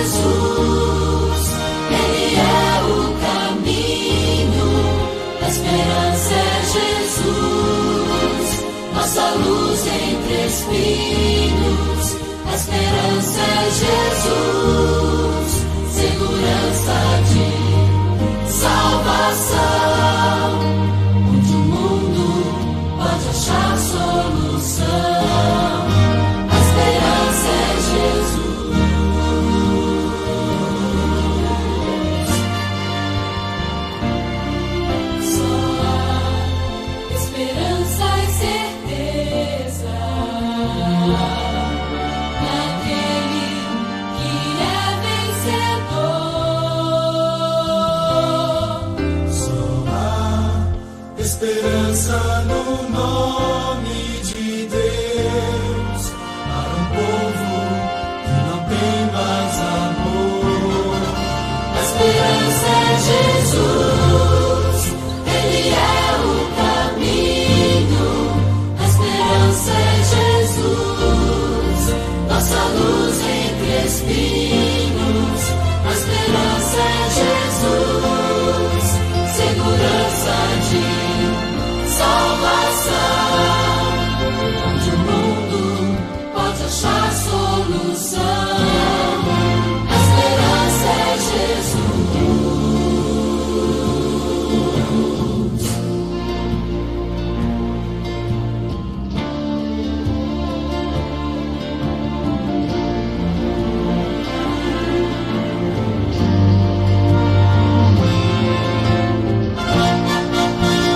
Jesus, Ele é o caminho, a esperança é Jesus, nossa luz entre espinhos, a esperança é Jesus, segurança de salvação, onde o mundo pode achar solução. A esperança é Jesus. Só há esperança e certeza naquele que é vencedor. Só há esperança no nome de Deus para um povo que não tem mais amor. A esperança é Jesus, Ele é o caminho. A esperança é Jesus, nossa luz entre espinhos. A esperança é Jesus, segurança de salvação, onde o mundo pode achar solução. A esperança é Jesus.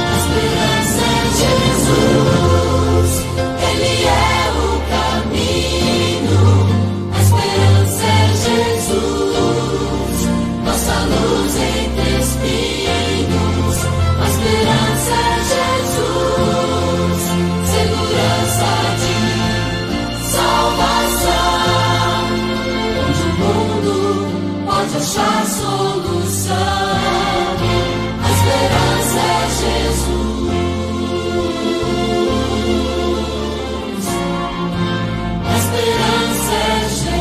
A esperança é Jesus, Ele é o caminho. A esperança é Jesus, nossa luz entre espinhos. A esperança é Jesus, segurança de salvação, onde o mundo pode achar solução. A esperança é Jesus. A esperança é Jesus.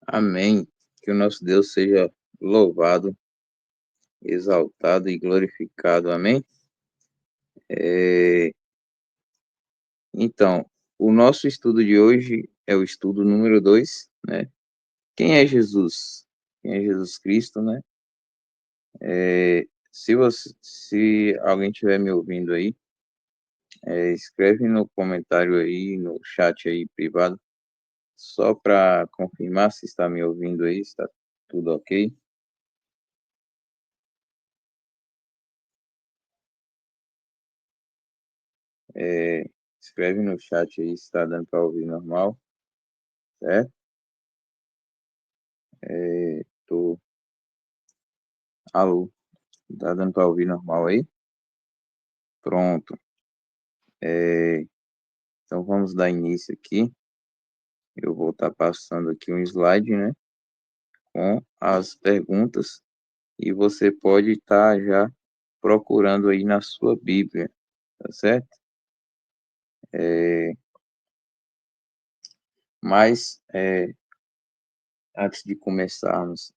Amém. Que o nosso Deus seja louvado, exaltado e glorificado. Amém. Então, o nosso estudo de hoje é o estudo número 2, né? Quem é Jesus? Quem é Jesus Cristo, né? Se alguém estiver me ouvindo aí, escreve no comentário aí, no chat aí privado, só para confirmar se está me ouvindo aí, está tudo ok. Escreve no chat aí se está dando para ouvir normal, certo? Alô, tá dando para ouvir normal aí? Pronto. Então vamos dar início aqui. Eu vou estar passando aqui um slide, né, com as perguntas e você pode estar já procurando aí na sua Bíblia, tá certo? Mas antes de começarmos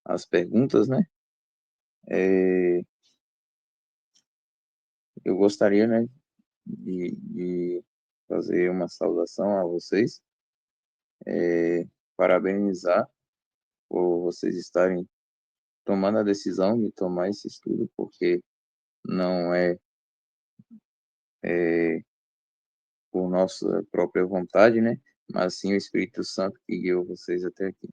as perguntas, né, eu gostaria, né, de fazer uma saudação a vocês, parabenizar por vocês estarem tomando a decisão de tomar esse estudo, porque não é por nossa própria vontade, né? Mas sim o Espírito Santo que guiou vocês até aqui.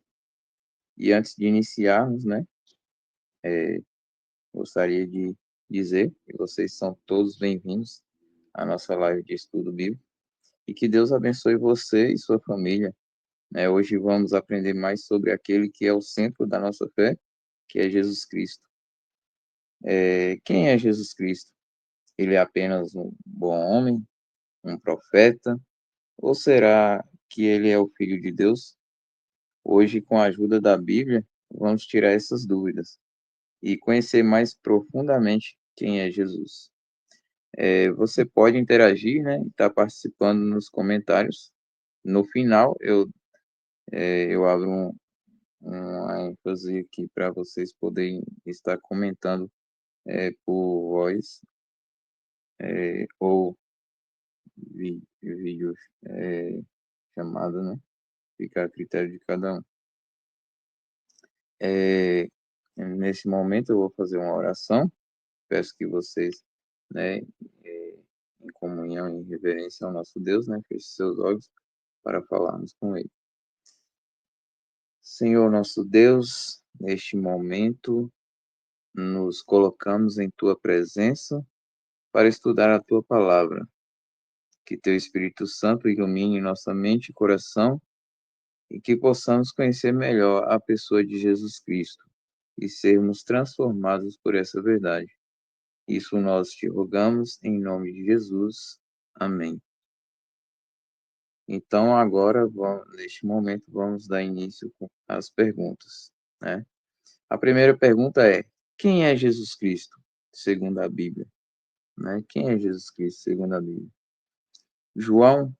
E antes de iniciarmos, né? Gostaria de dizer que vocês são todos bem-vindos à nossa live de estudo bíblico e que Deus abençoe você e sua família né? Hoje vamos aprender mais sobre aquele que é o centro da nossa fé, que é Jesus Cristo. Quem é Jesus Cristo? Ele é apenas um bom homem, um profeta, ou será que ele é o Filho de Deus? Hoje, com a ajuda da Bíblia, vamos tirar essas dúvidas e conhecer mais profundamente quem é Jesus. Você pode interagir, né, e estar participando nos comentários. No final, eu abro uma ênfase aqui para vocês poderem estar comentando por voz ou vídeo chamada, né? Fica a critério de cada um. Nesse momento, eu vou fazer uma oração. Peço que vocês, né, em comunhão e reverência ao nosso Deus, né, feche seus olhos para falarmos com Ele. Senhor nosso Deus, neste momento, nos colocamos em Tua presença para estudar a Tua palavra. Que Teu Espírito Santo ilumine nossa mente e coração e que possamos conhecer melhor a pessoa de Jesus Cristo e sermos transformados por essa verdade. Isso nós te rogamos em nome de Jesus. Amém. Então, agora, neste momento, vamos dar início às perguntas, né? A primeira pergunta é: quem é Jesus Cristo, segundo a Bíblia? Né? Quem é Jesus Cristo, segundo a Bíblia? João,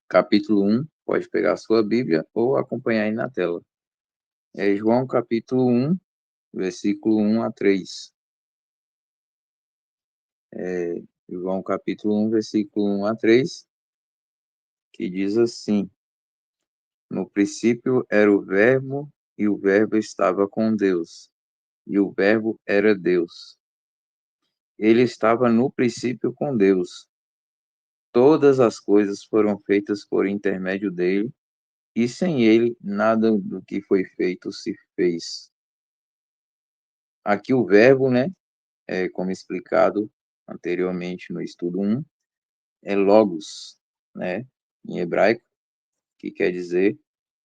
capítulo 1, pode pegar a sua Bíblia ou acompanhar aí na tela. João, capítulo 1, versículo 1 a 3. João, capítulo 1, versículo 1 a 3, que diz assim: No princípio era o Verbo, e o Verbo estava com Deus, e o Verbo era Deus. Ele estava no princípio com Deus. Todas as coisas foram feitas por intermédio dele, e sem ele nada do que foi feito se fez. Aqui o verbo, né, como explicado anteriormente no estudo 1, é logos, né, em hebraico, que quer dizer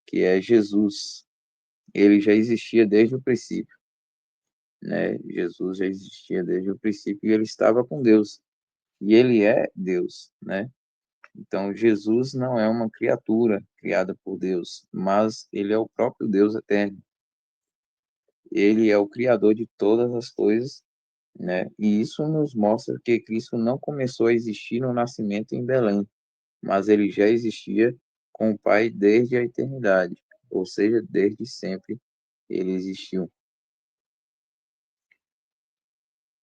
que é Jesus. Ele já existia desde o princípio, né? Jesus já existia desde o princípio e ele estava com Deus. E ele é Deus, né? Então, Jesus não é uma criatura criada por Deus, mas ele é o próprio Deus eterno. Ele é o criador de todas as coisas, né? E isso nos mostra que Cristo não começou a existir no nascimento em Belém, mas ele já existia com o Pai desde a eternidade, ou seja, desde sempre ele existiu.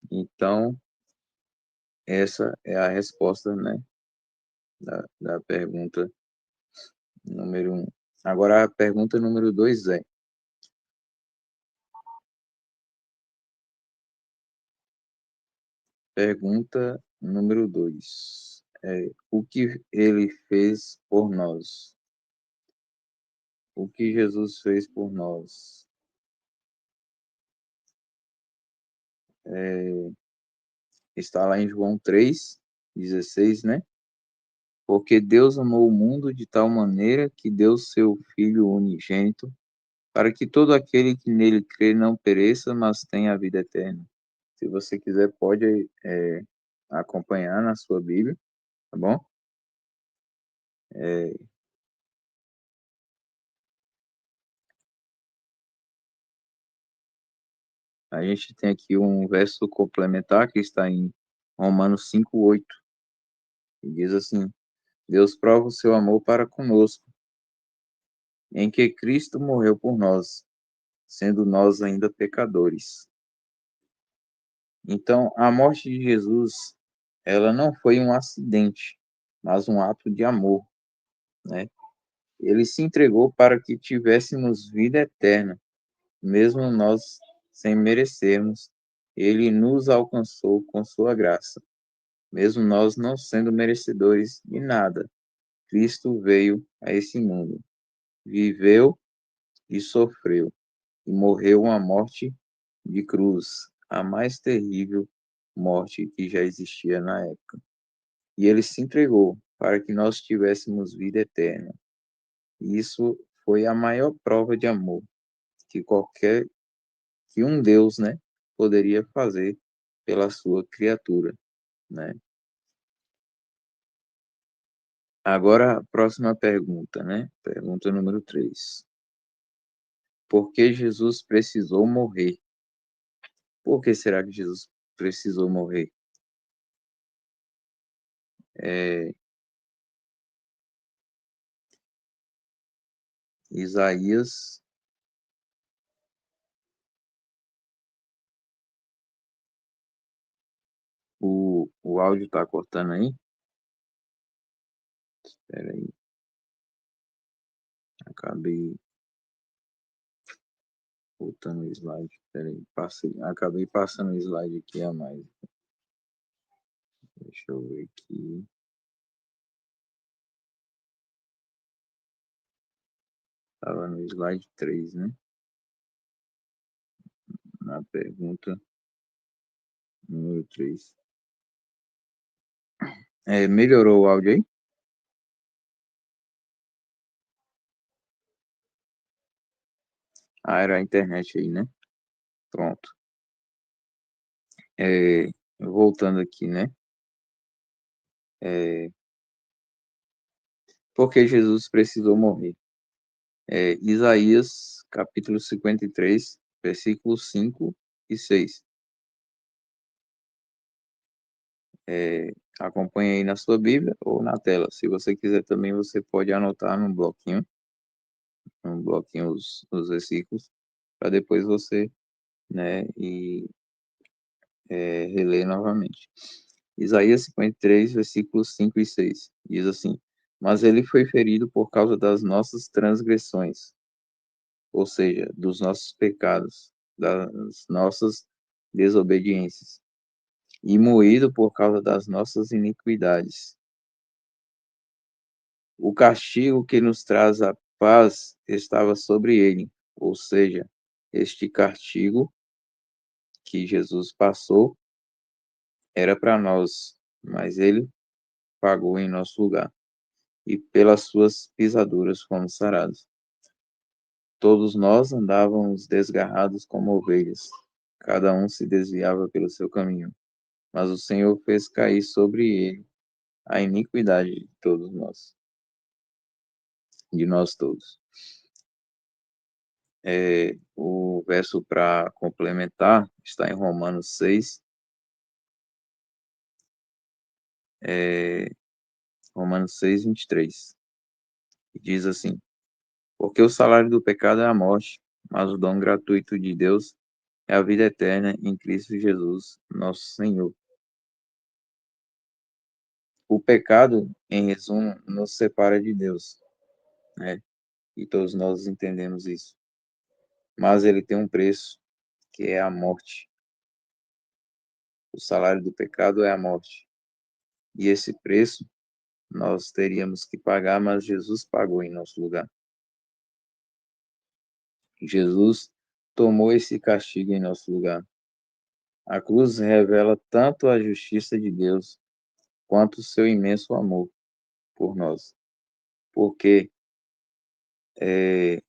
Então, essa é a resposta, né, da pergunta número 1. Agora, a pergunta número 2 é: pergunta número 2 o que ele fez por nós? O que Jesus fez por nós? Está lá em João 3:16, né? Porque Deus amou o mundo de tal maneira que deu seu Filho unigênito, para que todo aquele que nele crê não pereça, mas tenha a vida eterna. Se você quiser, pode acompanhar na sua Bíblia, tá bom? É, a gente tem aqui um verso complementar que está em Romanos 5:8, que diz assim: Deus prova o seu amor para conosco, em que Cristo morreu por nós, sendo nós ainda pecadores. Então, a morte de Jesus, ela não foi um acidente, mas um ato de amor, né? Ele se entregou para que tivéssemos vida eterna, mesmo nós sem merecermos. Ele nos alcançou com sua graça, mesmo nós não sendo merecedores de nada. Cristo veio a esse mundo, viveu e sofreu, e morreu uma morte de cruz, a mais terrível morte que já existia na época. E ele se entregou para que nós tivéssemos vida eterna. E isso foi a maior prova de amor que que um Deus, né, poderia fazer pela sua criatura, né? Agora a próxima pergunta, né? Pergunta número 3. Por que Jesus precisou morrer? Por que será que Jesus precisou morrer? É, Isaías, o áudio está cortando aí? Espera aí, acabei voltando o slide. Espera aí, acabei passando o slide aqui a mais. Deixa eu ver aqui. Estava no slide 3, né? Na pergunta número 3. Melhorou o áudio aí? Ah, era a internet aí, né? Pronto. Voltando aqui, né? É, por que Jesus precisou morrer? Isaías, capítulo 53, versículos 5 e 6. Acompanhe aí na sua Bíblia ou na tela. Se você quiser também, você pode anotar num bloquinho os versículos, para depois você, né, reler novamente. Isaías 53, versículos 5 e 6. Diz assim: Mas ele foi ferido por causa das nossas transgressões, ou seja, dos nossos pecados, das nossas desobediências, e moído por causa das nossas iniquidades. O castigo que nos traz a paz estava sobre ele, ou seja, este castigo que Jesus passou era para nós, mas ele pagou em nosso lugar, e pelas suas pisaduras fomos sarados. Todos nós andávamos desgarrados como ovelhas, cada um se desviava pelo seu caminho, mas o Senhor fez cair sobre ele a iniquidade de todos nós, de nós todos. O verso para complementar está em Romanos 6, é, Romanos 6, 23. E diz assim: Porque o salário do pecado é a morte, mas o dom gratuito de Deus é a vida eterna em Cristo Jesus, nosso Senhor. O pecado, em resumo, nos separa de Deus, né? E todos nós entendemos isso. Mas ele tem um preço, que é a morte. O salário do pecado é a morte. E esse preço nós teríamos que pagar, mas Jesus pagou em nosso lugar. Jesus tomou esse castigo em nosso lugar. A cruz revela tanto a justiça de Deus quanto o seu imenso amor por nós. Porque é,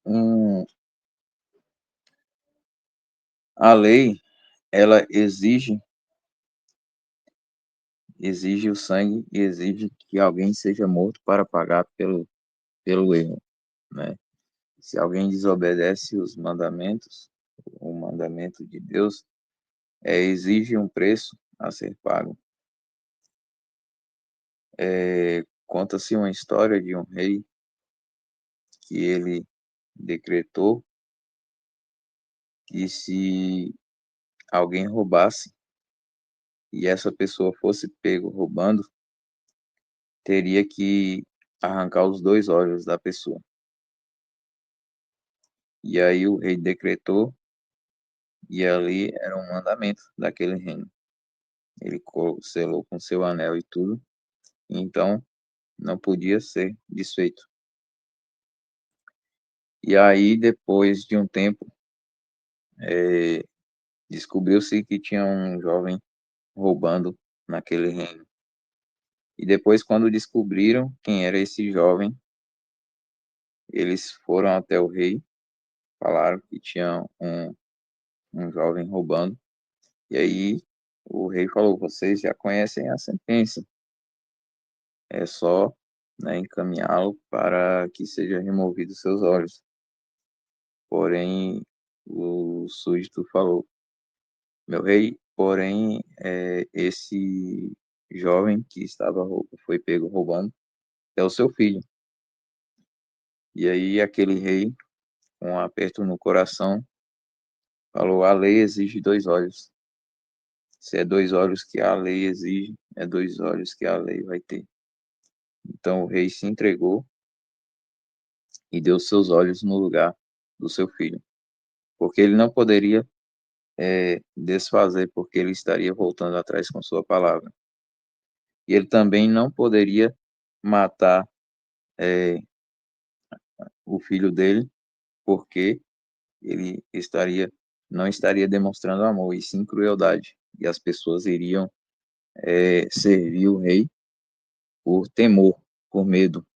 um, a lei, ela exige o sangue e exige que alguém seja morto para pagar pelo erro, né? Se alguém desobedece os mandamentos, o mandamento de Deus, exige um preço a ser pago. Conta-se uma história de um rei que ele decretou que se alguém roubasse e essa pessoa fosse pego roubando, teria que arrancar os dois olhos da pessoa. E aí o rei decretou, e ali era um mandamento daquele reino. Ele selou com seu anel e tudo, então não podia ser desfeito. E aí, depois de um tempo, descobriu-se que tinha um jovem roubando naquele reino. E depois, quando descobriram quem era esse jovem, eles foram até o rei, falaram que tinha um jovem roubando. E aí o rei falou: vocês já conhecem a sentença, é só, né, encaminhá-lo para que seja removido seus olhos. Porém, o súdito falou: meu rei, porém, esse jovem que foi pego roubando é o seu filho. E aí aquele rei, com um aperto no coração, falou: a lei exige 2 olhos. Se é 2 olhos que a lei exige, é 2 olhos que a lei vai ter. Então o rei se entregou e deu seus olhos no lugar do seu filho, porque ele não poderia desfazer, porque ele estaria voltando atrás com sua palavra. E ele também não poderia matar é, o filho dele, porque ele não estaria demonstrando amor, e sim crueldade. E as pessoas iriam servir o rei por temor, por medo.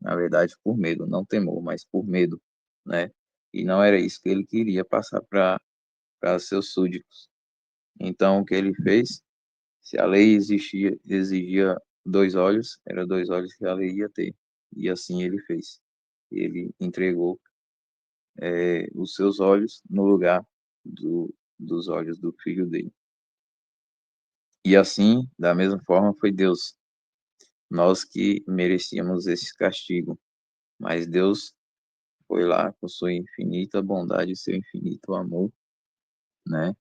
Na verdade, por medo, não temor, mas por medo, né? E não era isso que ele queria passar para seus súditos. Então, o que ele fez? Se a lei exigia 2 olhos, era 2 olhos que a lei ia ter. E assim ele fez. Ele entregou os seus olhos no lugar dos olhos do filho dele. E assim, da mesma forma, foi Deus. Nós que merecíamos esse castigo. Mas Deus foi lá com sua infinita bondade e seu infinito amor, né?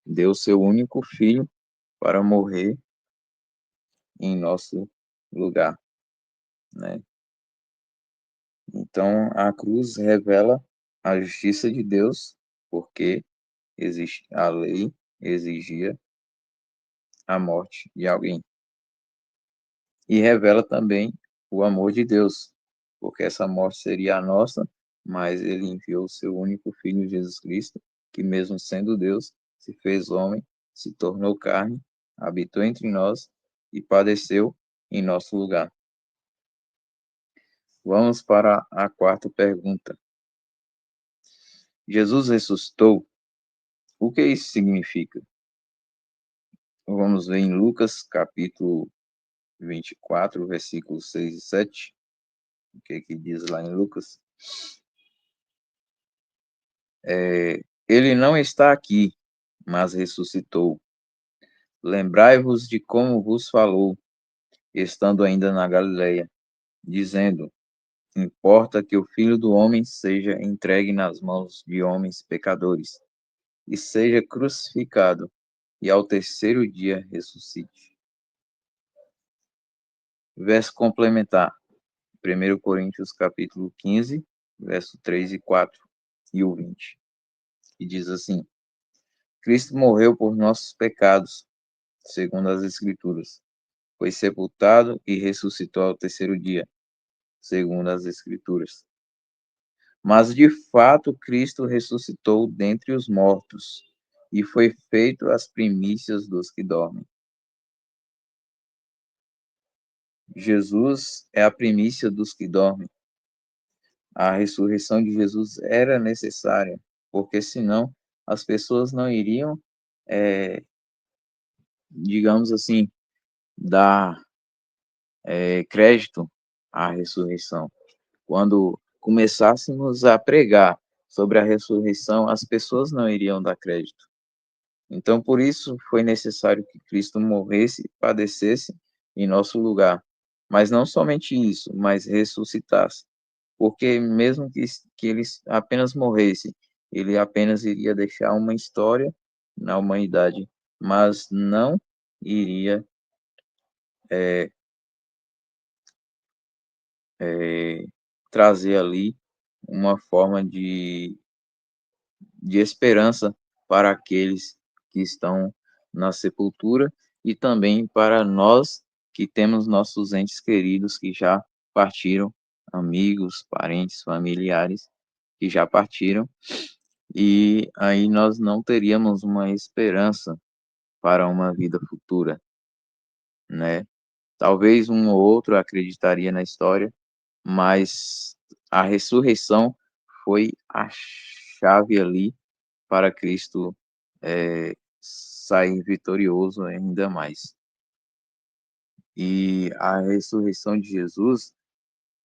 Deu seu único filho para morrer em nosso lugar, né? Então, a cruz revela a justiça de Deus, porque a lei exigia a morte de alguém. E revela também o amor de Deus, porque essa morte seria a nossa, mas ele enviou o seu único filho, Jesus Cristo, que mesmo sendo Deus, se fez homem, se tornou carne, habitou entre nós e padeceu em nosso lugar. Vamos para a quarta pergunta. Jesus ressuscitou? O que isso significa? Vamos ver em Lucas, capítulo 24, versículos 6 e 7. O que diz lá em Lucas? Ele não está aqui, mas ressuscitou. Lembrai-vos de como vos falou, estando ainda na Galileia, dizendo: importa que o Filho do Homem seja entregue nas mãos de homens pecadores, e seja crucificado, e ao terceiro dia ressuscite. Verso complementar, 1 Coríntios capítulo 15, verso 3 e 4, e o 20, que diz assim: Cristo morreu por nossos pecados, segundo as Escrituras. Foi sepultado e ressuscitou ao terceiro dia, segundo as Escrituras. Mas de fato Cristo ressuscitou dentre os mortos e foi feito as primícias dos que dormem. Jesus é a primícia dos que dormem. A ressurreição de Jesus era necessária, porque senão as pessoas não iriam, digamos assim, dar crédito à ressurreição. Quando começássemos a pregar sobre a ressurreição, as pessoas não iriam dar crédito. Então, por isso, foi necessário que Cristo morresse e padecesse em nosso lugar. Mas não somente isso, mas ressuscitasse. Porque mesmo que ele apenas morresse, ele apenas iria deixar uma história na humanidade, mas não iria é, é, trazer ali uma forma de esperança para aqueles que estão na sepultura e também para nós que temos nossos entes queridos que já partiram, amigos, parentes, familiares que já partiram, e aí nós não teríamos uma esperança para uma vida futura, né? Talvez um ou outro acreditaria na história, mas a ressurreição foi a chave ali para Cristo sair vitorioso ainda mais. E a ressurreição de Jesus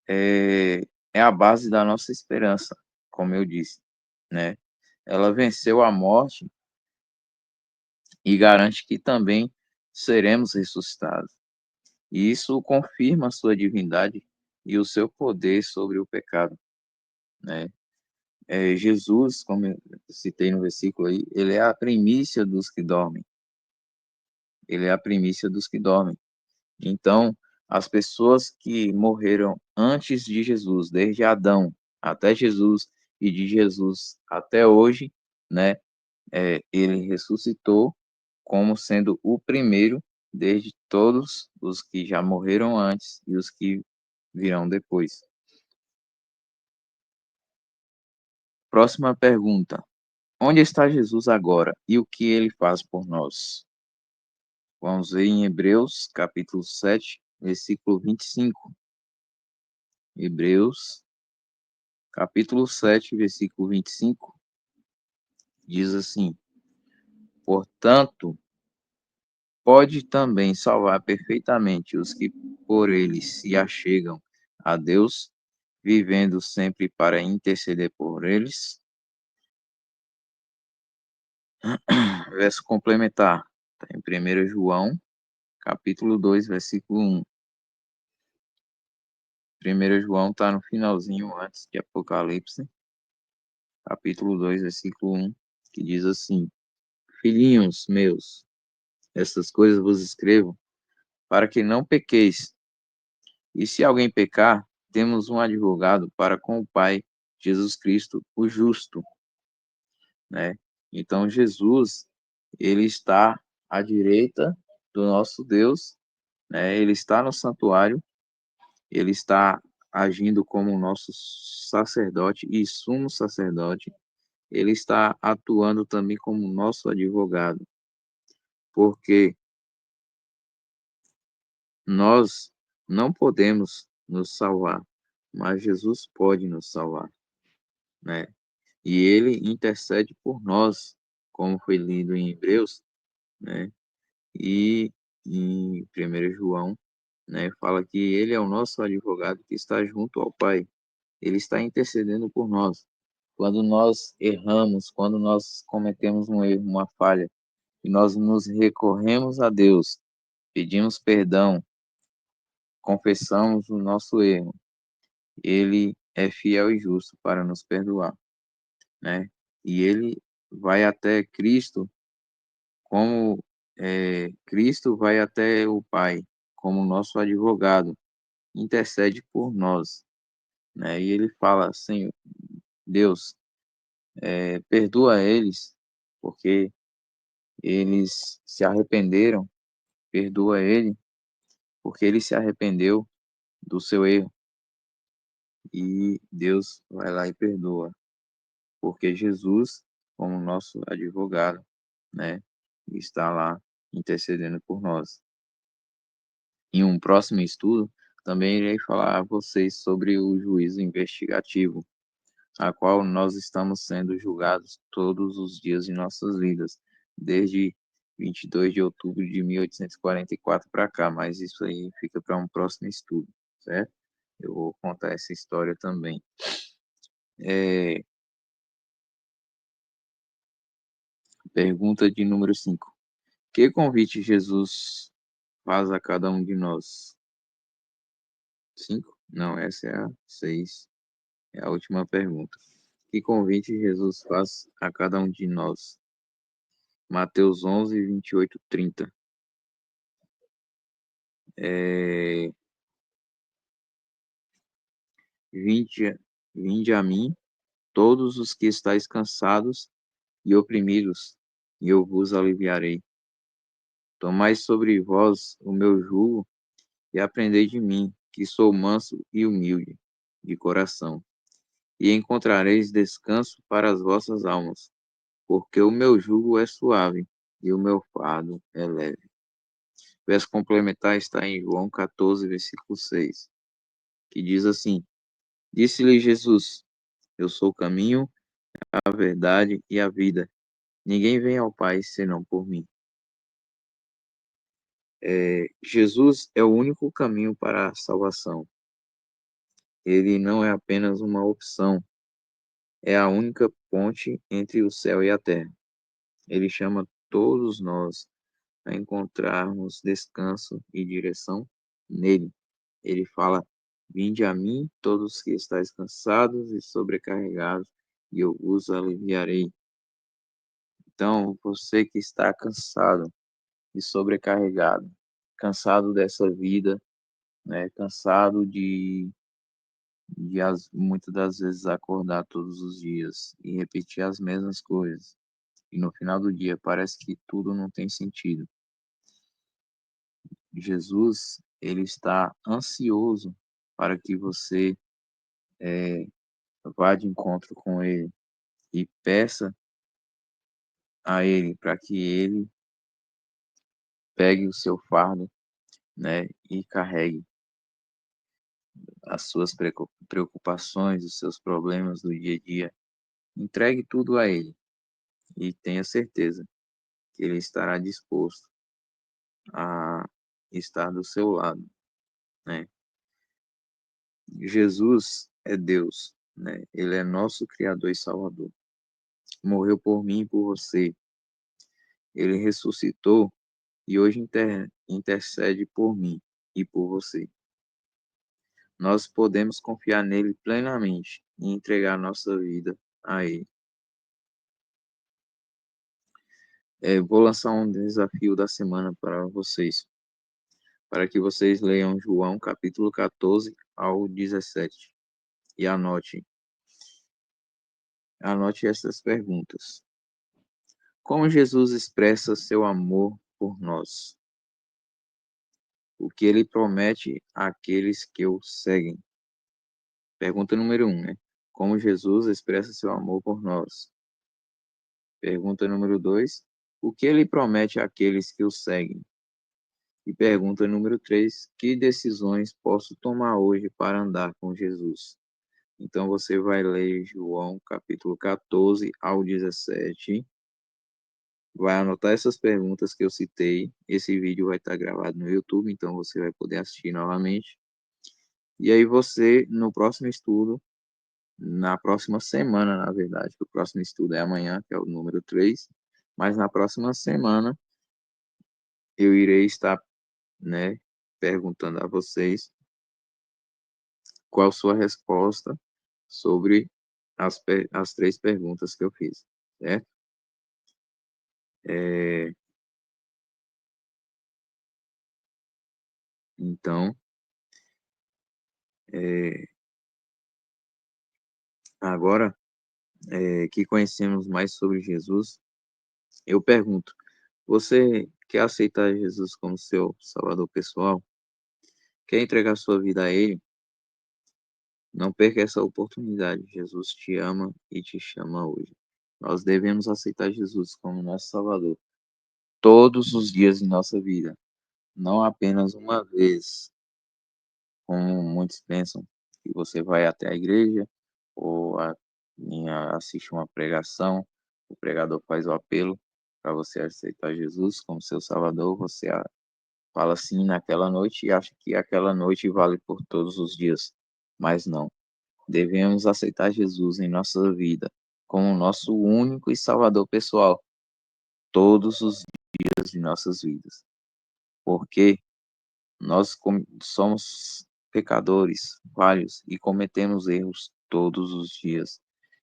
é, é a base da nossa esperança, como eu disse, né? Ela venceu a morte e garante que também seremos ressuscitados. E isso confirma a sua divindade e o seu poder sobre o pecado, né? Jesus, como eu citei no versículo aí, ele é a primícia dos que dormem. Ele é a primícia dos que dormem. Então, as pessoas que morreram antes de Jesus, desde Adão até Jesus e de Jesus até hoje, né? Ele ressuscitou como sendo o primeiro desde todos os que já morreram antes e os que virão depois. Próxima pergunta. Onde está Jesus agora e o que ele faz por nós? Vamos ver em Hebreus, capítulo 7, versículo 25. Hebreus, capítulo 7, versículo 25, diz assim: Portanto, pode também salvar perfeitamente os que por ele se achegam a Deus, vivendo sempre para interceder por eles. Verso complementar, tá em 1 João, capítulo 2, versículo 1. 1 João está no finalzinho antes de Apocalipse, capítulo 2, versículo 1, que diz assim: Filhinhos meus, essas coisas vos escrevo para que não pequeis. E se alguém pecar, temos um advogado para com o Pai, Jesus Cristo, o justo, né? Então Jesus, ele está à direita do nosso Deus, né? Ele está no santuário, ele está agindo como nosso sacerdote e sumo sacerdote. Ele está atuando também como nosso advogado, porque nós não podemos nos salvar, mas Jesus pode nos salvar, né? E ele intercede por nós, como foi lido em Hebreus, né? E em 1 João, né, fala que ele é o nosso advogado que está junto ao Pai. Ele está intercedendo por nós. Quando nós erramos, quando nós cometemos um erro, uma falha, e nós nos recorremos a Deus, pedimos perdão, confessamos o nosso erro, ele é fiel e justo para nos perdoar, né? E ele vai até Cristo, como Cristo vai até o Pai, como nosso advogado, intercede por nós, né? E ele fala, Senhor, Deus, perdoa eles, porque eles se arrependeram, perdoa ele, porque ele se arrependeu do seu erro, e Deus vai lá e perdoa, porque Jesus, como nosso advogado, né, está lá intercedendo por nós. Em um próximo estudo, também irei falar a vocês sobre o juízo investigativo, a qual nós estamos sendo julgados todos os dias de nossas vidas, desde 22 de outubro de 1844 para cá, mas isso aí fica para um próximo estudo, certo? Eu vou contar essa história também. Pergunta de número 5. Que convite Jesus faz a cada um de nós? 5? Não, essa é a 6. É a última pergunta. Que convite Jesus faz a cada um de nós? Mateus 11, 28, 30. É, vinde, vinde a mim, todos os que estáis cansados e oprimidos, e eu vos aliviarei. Tomai sobre vós o meu jugo e aprendei de mim, que sou manso e humilde de coração, e encontrareis descanso para as vossas almas, porque o meu jugo é suave e o meu fardo é leve. verso complementar está em João 14, versículo 6, que diz assim: Disse-lhe Jesus: Eu sou o caminho, a verdade e a vida. Ninguém vem ao Pai senão por mim. Jesus é o único caminho para a salvação. Ele não é apenas uma opção, é a única ponte entre o céu e a terra. Ele chama todos nós a encontrarmos descanso e direção nele. Ele fala: Vinde a mim, todos que estáis cansados e sobrecarregados, e eu vos aliviarei. Então, você que está cansado e sobrecarregado, cansado dessa vida, né, cansado muitas das vezes acordar todos os dias e repetir as mesmas coisas. E no final do dia parece que tudo não tem sentido. Jesus, ele está ansioso para que você vá de encontro com ele e peça a ele para que ele pegue o seu fardo, né, e carregue as suas preocupações, os seus problemas do dia a dia. Entregue tudo a ele e tenha certeza que ele estará disposto a estar do seu lado, né? Jesus é Deus, né? Ele é nosso Criador e Salvador. Morreu por mim e por você. Ele ressuscitou e hoje intercede por mim e por você. Nós podemos confiar nele plenamente e entregar nossa vida a ele. Vou lançar um desafio da semana para vocês, para que vocês leiam João capítulo 14 ao 17 e anote essas perguntas. Como Jesus expressa seu amor por nós? O que ele promete àqueles que o seguem? Pergunta número 1, né? Como Jesus expressa seu amor por nós? Pergunta número 2, o que ele promete àqueles que o seguem? E pergunta número 3, que decisões posso tomar hoje para andar com Jesus? Então você vai ler João capítulo 14 ao 17, vai anotar essas perguntas que eu citei. Esse vídeo vai estar gravado no YouTube, então você vai poder assistir novamente. E aí você, no próximo estudo, na próxima semana, na verdade, que o próximo estudo é amanhã, que é o número 3, mas na próxima semana eu irei estar, né, perguntando a vocês qual sua resposta sobre as 3 perguntas que eu fiz, certo? É, então, é, agora que conhecemos mais sobre Jesus, eu pergunto, você quer aceitar Jesus como seu salvador pessoal? Quer entregar sua vida a Ele? Não perca essa oportunidade. Jesus te ama e te chama hoje. Nós devemos aceitar Jesus como nosso Salvador todos os dias de nossa vida, não apenas uma vez, como muitos pensam, que você vai até a igreja ou assiste uma pregação, o pregador faz o apelo para você aceitar Jesus como seu Salvador, você fala sim naquela noite e acha que aquela noite vale por todos os dias, mas não. Devemos aceitar Jesus em nossa vida como nosso único e Salvador pessoal todos os dias de nossas vidas, porque nós somos pecadores, falhos e cometemos erros todos os dias.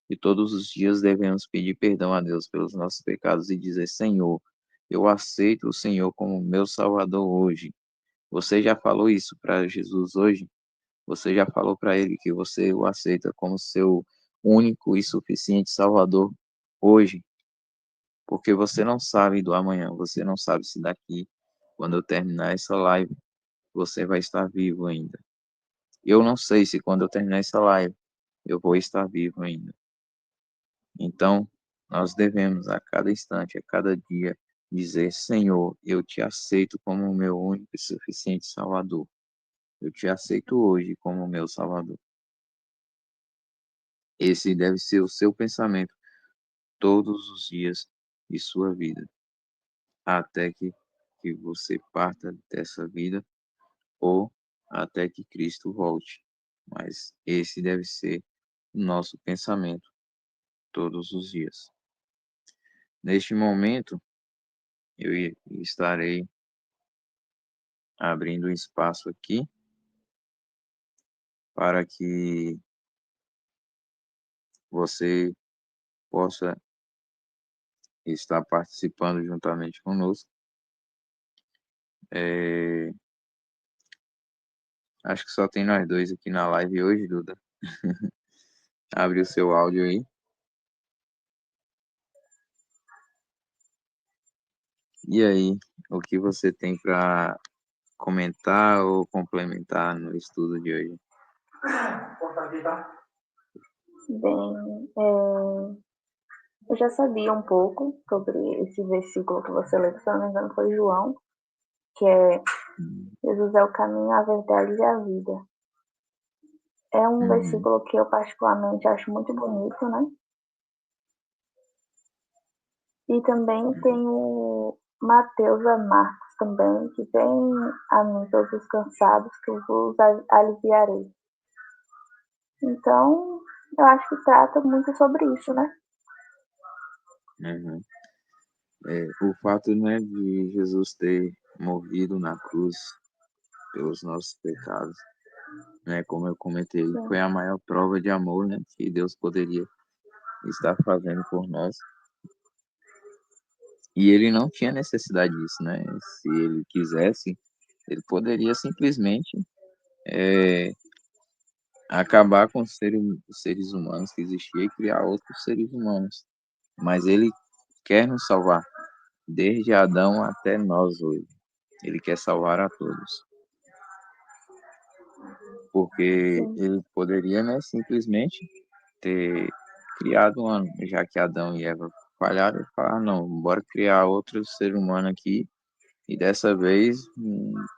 E todos os dias devemos pedir perdão a Deus pelos nossos pecados e dizer: Senhor, eu aceito o Senhor como meu Salvador hoje. Você já falou isso para Jesus hoje? Você já falou para ele que você o aceita como seu único e suficiente Salvador hoje? Porque você não sabe do amanhã, você não sabe se daqui, quando eu terminar essa live, você vai estar vivo ainda. Eu não sei se quando eu terminar essa live, eu vou estar vivo ainda. Então, nós devemos a cada instante, a cada dia, dizer: Senhor, eu te aceito como o meu único e suficiente Salvador. Eu te aceito hoje como o meu Salvador. Esse deve ser o seu pensamento todos os dias de sua vida, até que você parta dessa vida ou até que Cristo volte. Mas esse deve ser o nosso pensamento todos os dias. Neste momento, estarei abrindo um espaço aqui para que você possa estar participando juntamente conosco. Acho que só tem nós dois aqui na live hoje, Duda. Abre o seu áudio aí. E aí, o que você tem para comentar ou complementar no estudo de hoje? Bem, eu já sabia um pouco sobre esse versículo que você leu, se não me engano foi João, que é Jesus é o caminho, a verdade e a vida. É um versículo que eu particularmente acho muito bonito, né? E também tem o Mateus a Marcos também, que vem a mim todos os cansados, que eu vos aliviarei. Então, eu acho que trata muito sobre isso, né? Uhum. O fato, né, de Jesus ter morrido na cruz pelos nossos pecados, né, como eu comentei, Sim. foi a maior prova de amor, né, que Deus poderia estar fazendo por nós. E ele não tinha necessidade disso, né? Se ele quisesse, ele poderia simplesmente acabar com os seres humanos que existiam e criar outros seres humanos. Mas ele quer nos salvar, desde Adão até nós hoje. Ele quer salvar a todos. Porque Sim. ele poderia, né, simplesmente ter criado já que Adão e Eva falharam, ele falar: não, bora criar outro ser humano aqui, e dessa vez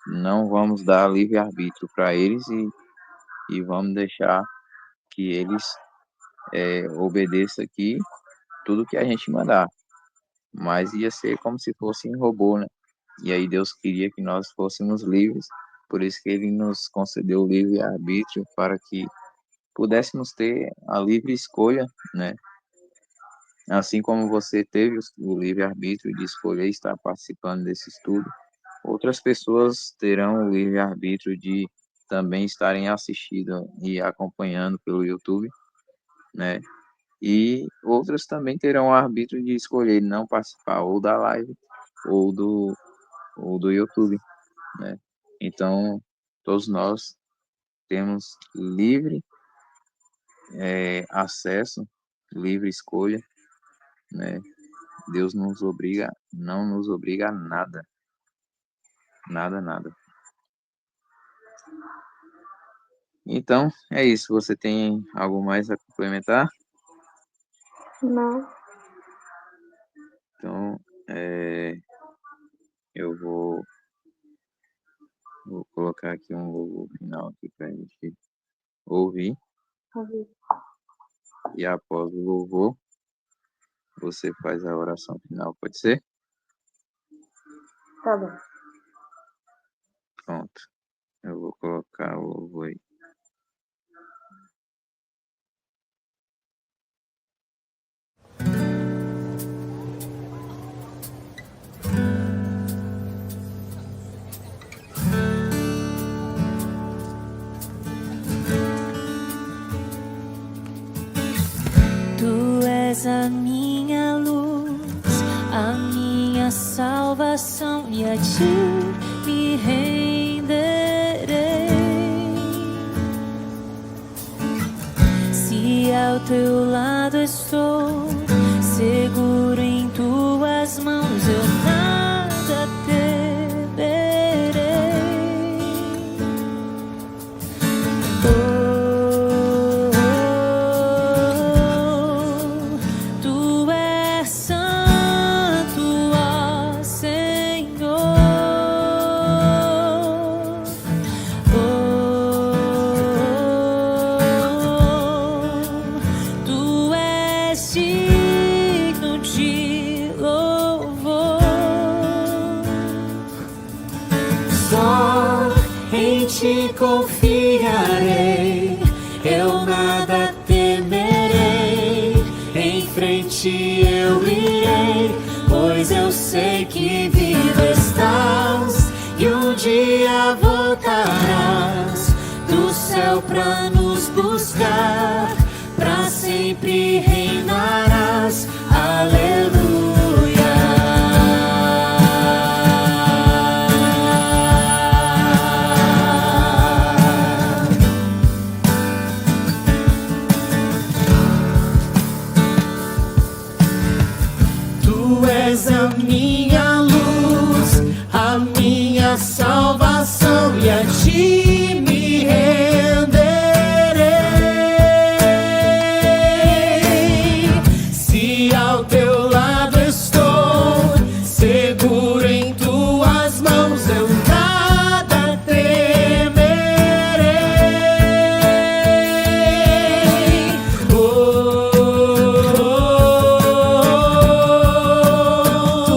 não vamos dar livre-arbítrio para eles e vamos deixar que eles obedeçam aqui tudo que a gente mandar. Mas ia ser como se fosse um robô, né? E aí Deus queria que nós fôssemos livres, por isso que ele nos concedeu o livre-arbítrio para que pudéssemos ter a livre escolha, né? Assim como você teve o livre-arbítrio de escolher estar participando desse estudo, outras pessoas terão o livre-arbítrio de também estarem assistindo e acompanhando pelo YouTube, né? E outras também terão o arbítrio de escolher não participar ou da live ou do YouTube, né? Então, todos nós temos livre acesso, livre escolha, né? Deus não nos obriga a nada, nada, nada. Então, é isso. Você tem algo mais a complementar? Não. Então, eu vou colocar aqui um logo final aqui para a gente ouvir. E após o louvor, você faz a oração final, pode ser? Tá bom. Pronto. Eu vou colocar o louvor aí. Tu és a minha luz, a minha salvação, e a ti me renderei. Se ao teu lado estou, seguro em tuas mãos, eu nada temerei. Tu és santo, ó ti confiarei, eu nada temerei. Em frente eu irei, pois eu sei que vivo estás e um dia voltarás do céu pra nos buscar, pra sempre reinarás. Tu és a minha luz, a minha salvação, e a ti me renderei. Se ao teu lado estou, seguro em tuas mãos, eu nada temerei.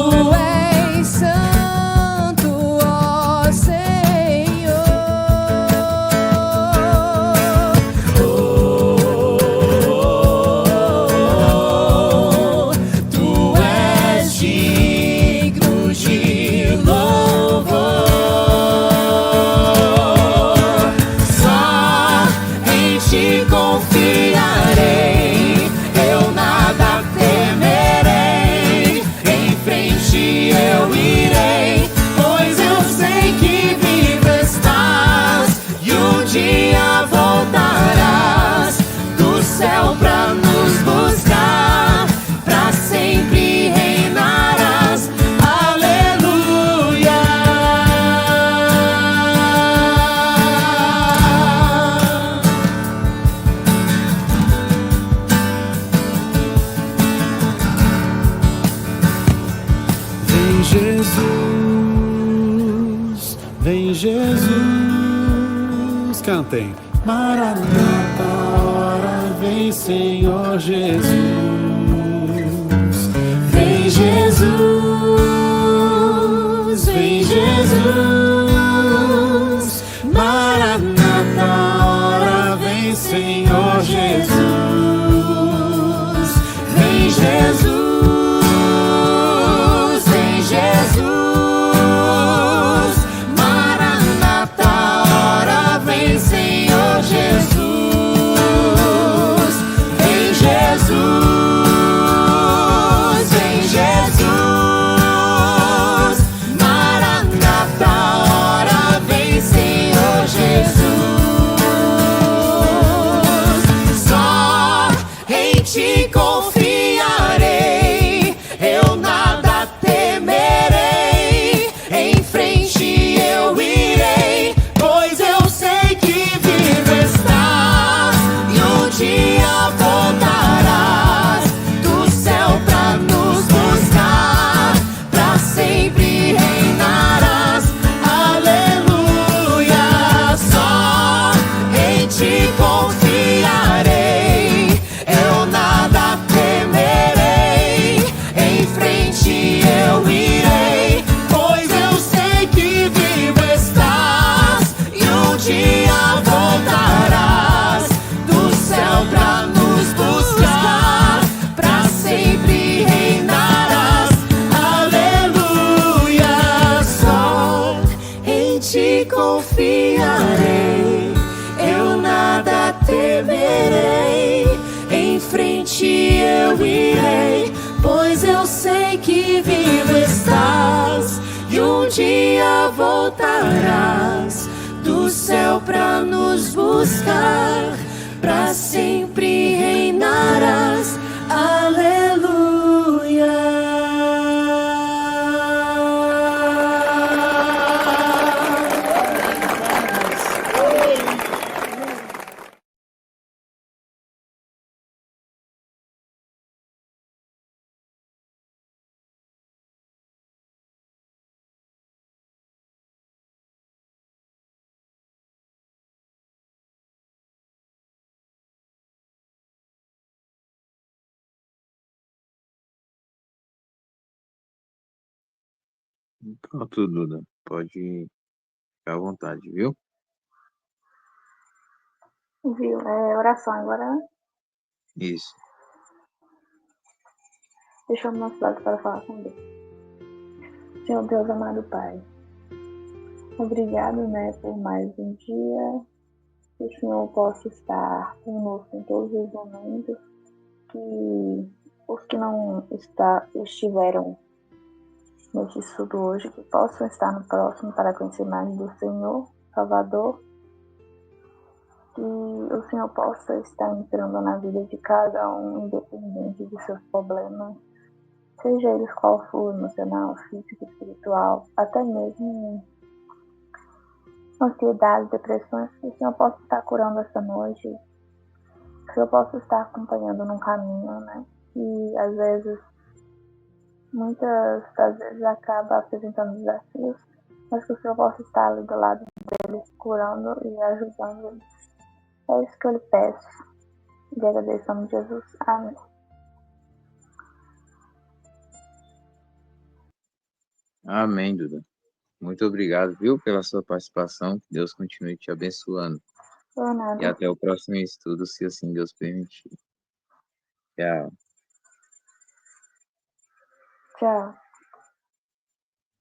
Tu és santo, ó Senhor. Tu és digno de louvor. Só em ti confiarei, eu nada temerei. Em frente eu irei, pois eu sei que vivo estás e um dia voltarás do céu pra nos buscar, pra sempre reinarás. Aleluia. Vem Jesus, vem Jesus, cantem. Maranata, hora vem, Senhor Jesus. Vem Jesus, vem Jesus. Maranata, hora vem, Senhor Jesus. Vem Jesus, vem Jesus. Maranata, hora vem, Senhor Jesus. Vem Jesus, vem Jesus. Maranata, hora vem, Senhor Jesus. Só em ti confiarei, eu nada temerei. Em frente eu irei, pois eu sei que vivo estás e um dia voltarás do céu pra nos buscar, pra sempre reinarás. Aleluia. Só em ti confiarei, eu nada temerei. Em frente eu irei, pois eu sei que vivo estás e um dia voltarás do céu pra nos buscar, pra sempre reinarás. Aleluia. Só em ti confiarei, eu nada temerei. Em frente eu irei, pois eu sei que vivo estás e um dia voltarás do céu pra nos buscar, pra sempre reinarás. Pronto, Duda. Pode ficar à vontade, viu? Viu? É oração agora, né? Isso. Deixa eu mostrar para falar com Deus. Senhor Deus amado Pai, obrigado, né, por mais um dia que o Senhor possa estar conosco em todos os momentos, que os que não estiveram nesse estudo hoje, que possam estar no próximo para conhecer mais do Senhor, Salvador, que o Senhor possa estar entrando na vida de cada um, independente de seus problemas, seja eles qual for, emocional, físico, espiritual, até mesmo ansiedade, depressões, que o Senhor possa estar curando essa noite, que o Senhor possa estar acompanhando num caminho, né? E às vezes, muitas das vezes acaba apresentando desafios, mas que o Senhor possa estar ali do lado deles, curando e ajudando eles. É isso que eu lhe peço. E agradeço em nome de Jesus. Amém. Amém, Duda. Muito obrigado, viu, pela sua participação. Que Deus continue te abençoando. Por E nada. até o próximo estudo, se assim Deus permitir. Tchau. Tchau.